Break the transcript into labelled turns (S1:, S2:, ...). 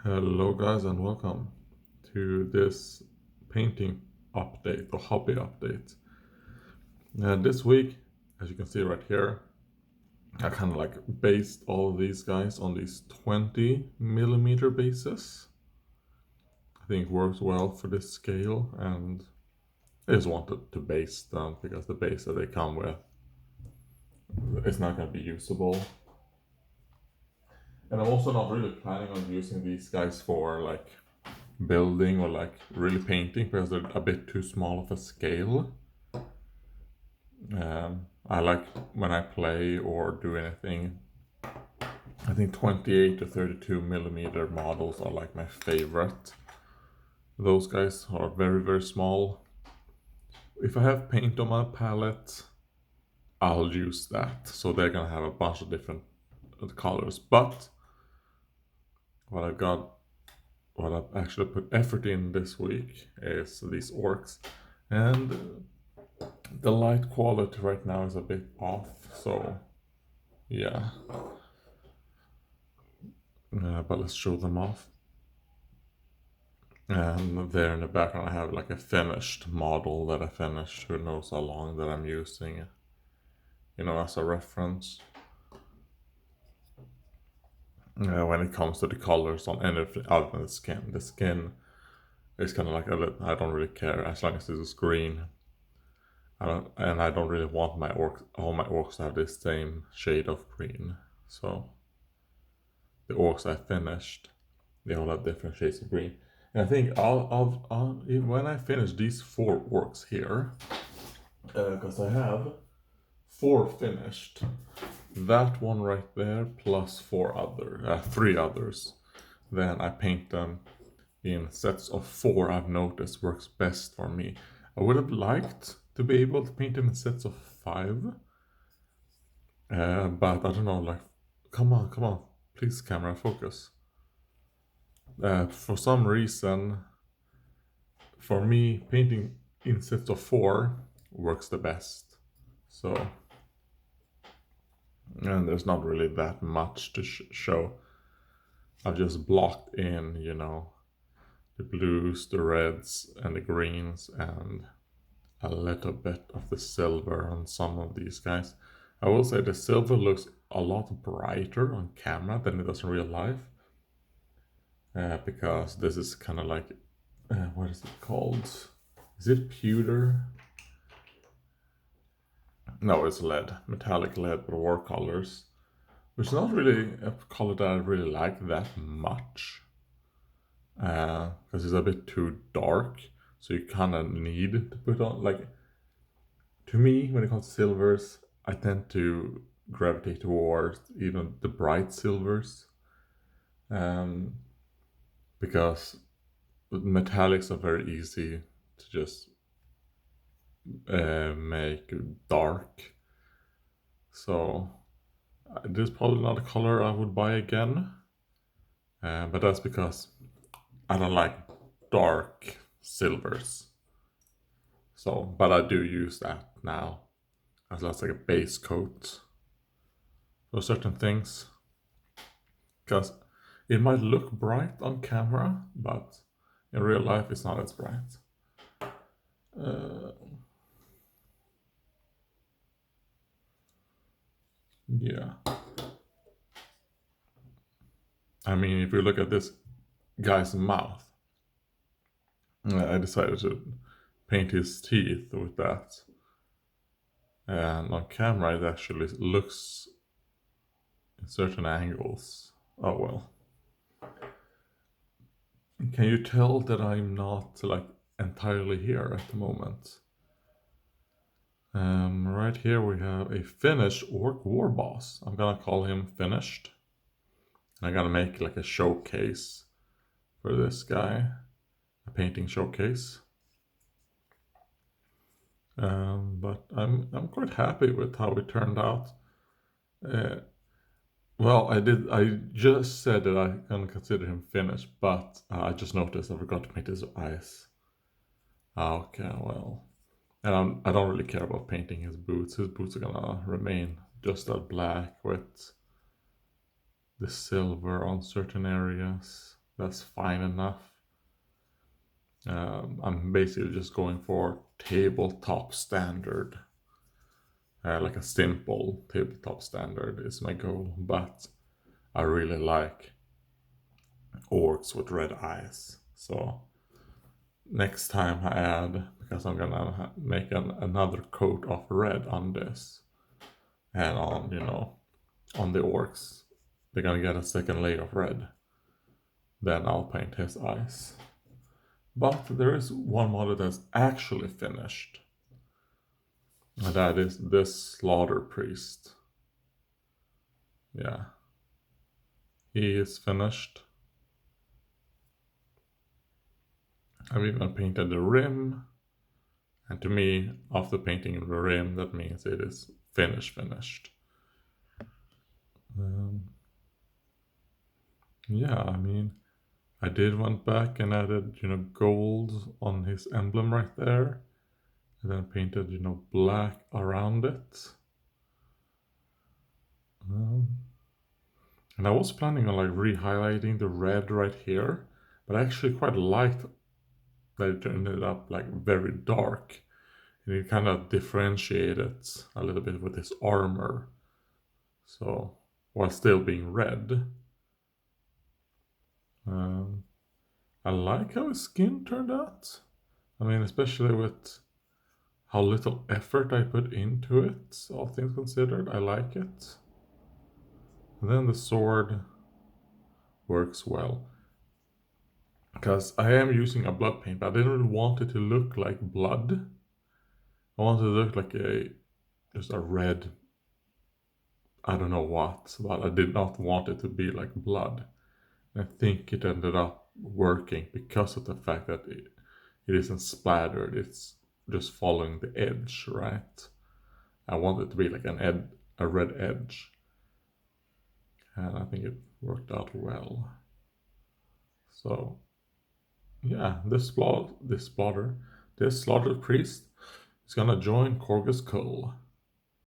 S1: Hello guys and welcome to this painting update or hobby update. This week, as you can see right here, I kind of like based all of these guys on these 20mm bases. I think works well for this scale, and I just wanted to base them because the base that they come with is not going to be usable. And I'm also not really planning on using these guys for like building or like really painting because they're a bit too small of a scale. I like when I play or do anything, I think 28 to 32mm models are like my favorite. Those guys are very small. If I have paint on my palette, I'll use that. So they're gonna have a bunch of different colors. But what I've actually put effort in this week is these orcs. And the light quality right now is a bit off, so yeah. But let's show them off. And there in the background I have like a finished model that I finished, who knows how long, that I'm using, as a reference. When it comes to the colors on anything other than the skin. The skin is kind of like, I don't really care as long as this is green. I don't really want all my orcs to have the same shade of green. So the orcs I finished, they all have different shades of green. And I think when I finish these 4 orcs here, because I have 4 finished, that one right there plus 3 others, then I paint them in sets of 4. I've noticed works best for me. I would have liked to be able to paint them in sets of 5, but I don't know, like, come on, please camera focus. For some reason, for me, painting in sets of 4 works the best. So, and there's not really that much to show. I've just blocked in, the blues, the reds, and the greens, and a little bit of the silver on some of these guys. I will say the silver looks a lot brighter on camera than it does in real life. Because this is kind of like, what is it called? Is it pewter? No, it's lead, metallic lead with watercolors, which is not really a color that I really like that much, because it's a bit too dark. So you kind of need to put on, like, to me, when it comes to silvers, I tend to gravitate towards even the bright silvers, because metallics are very easy to just make dark. So this is probably not a color I would buy again, but that's because I don't like dark silvers. So, but I do use that now as that's like a base coat for certain things, because it might look bright on camera, but in real life it's not as bright. Yeah. I mean, if you look at this guy's mouth, I decided to paint his teeth with that. And on camera it actually looks in certain angles. Oh well. Can you tell that I'm not like entirely here at the moment? Right here we have a finished orc war boss. I'm gonna call him finished. And I'm gonna make like a showcase for this guy, a painting showcase. But I'm quite happy with how it turned out. Well, I just said that I can consider him finished, but I just noticed I forgot to paint his eyes. Okay, well, and I don't really care about painting his boots. His boots are gonna remain just that black with the silver on certain areas. That's fine enough. I'm basically just going for tabletop standard. Like a simple tabletop standard is my goal, but I really like orcs with red eyes. So next time I add, because I'm gonna make another coat of red on this, and on, on the orcs, they're gonna get a second layer of red. Then I'll paint his eyes. But there is one model that's actually finished, and that is this Slaughter Priest. Yeah, he is finished. I've even painted the rim, and to me, after painting the rim, that means it is finished. Yeah, I mean, I did went back and added, gold on his emblem right there, and then painted, black around it. And I was planning on like re-highlighting the red right here, but I actually quite liked that it ended up like very dark, and it kind of differentiated a little bit with his armor. So while still being red, I like how his skin turned out. I mean, especially with how little effort I put into it, all things considered, I like it. And then the sword works well. Because I am using a blood paint, but I didn't really want it to look like blood. I wanted it to look like just a red, I don't know what, but I did not want it to be like blood. I think it ended up working because of the fact that it isn't splattered, it's just following the edge, right? I want it to be like a red edge. And I think it worked out well. So, yeah, this Slaughter Priest is gonna join Korgus Cole.